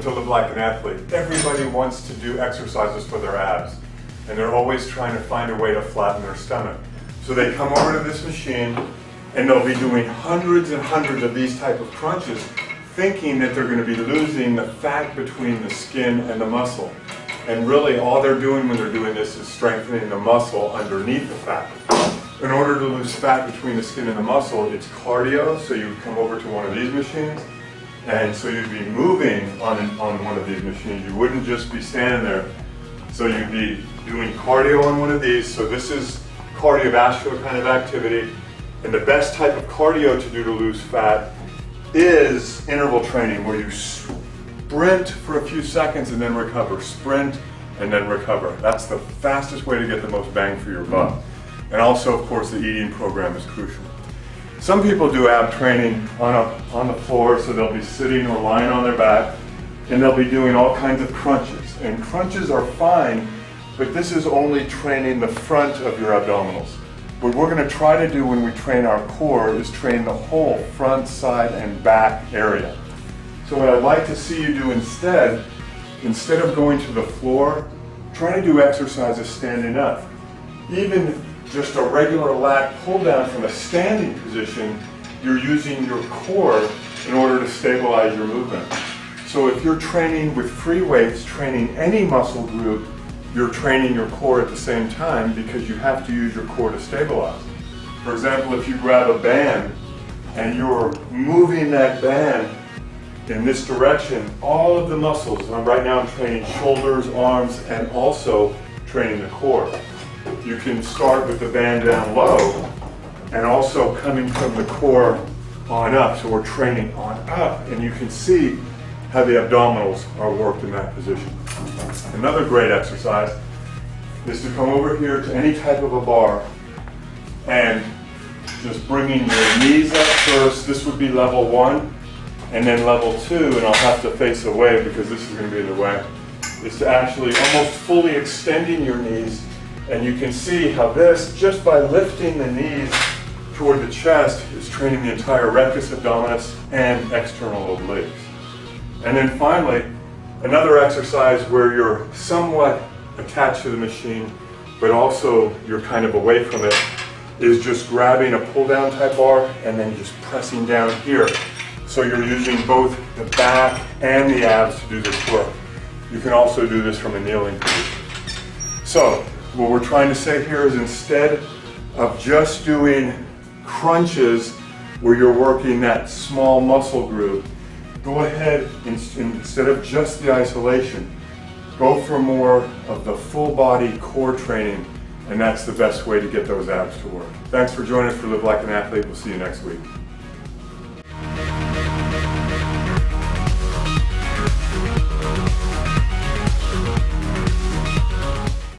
to Live Like an Athlete. Everybody wants to do exercises for their abs, and they're always trying to find a way to flatten their stomach. So they come over to this machine, and they'll be doing hundreds and hundreds of these type of crunches, thinking that they're going to be losing the fat between the skin and the muscle. And really all they're doing when they're doing this is strengthening the muscle underneath the fat. In order to lose fat between the skin and the muscle, it's cardio, so you would come over to one of these machines, and so you'd be moving on one of these machines. You wouldn't just be standing there. So you'd be doing cardio on one of these. So this is cardiovascular kind of activity. And the best type of cardio to do to lose fat is interval training, where you sprint for a few seconds and then recover, sprint and then recover. That's the fastest way to get the most bang for your buck. And also, of course, the eating program is crucial. Some people do ab training on the floor, so they'll be sitting or lying on their back, and they'll be doing all kinds of crunches. And crunches are fine, but this is only training the front of your abdominals. What we're going to try to do when we train our core is train the whole front, side, and back area. So what I'd like to see you do instead of going to the floor, try to do exercises standing up. Even just a regular lat pull down from a standing position, you're using your core in order to stabilize your movement. So if you're training with free weights, training any muscle group, you're training your core at the same time, because you have to use your core to stabilize. For example, if you grab a band and you're moving that band in this direction, all of the muscles, right now I'm training shoulders, arms, and also training the core. You can start with the band down low and also coming from the core on up. So we're training on up, and you can see how the abdominals are worked in that position. Another great exercise is to come over here to any type of a bar and just bringing your knees up first. This would be level 1, and then level 2, and I'll have to face away because this is going to be in the way, is to actually almost fully extending your knees. And you can see how this, just by lifting the knees toward the chest, is training the entire rectus abdominis and external obliques. And then finally, another exercise where you're somewhat attached to the machine, but also you're kind of away from it, is just grabbing a pull-down type bar and then just pressing down here. So you're using both the back and the abs to do this work. You can also do this from a kneeling position. So what we're trying to say here is, instead of just doing crunches where you're working that small muscle group, go ahead, instead of just the isolation, go for more of the full body core training, and that's the best way to get those abs to work. Thanks for joining us for Live Like an Athlete. We'll see you next week.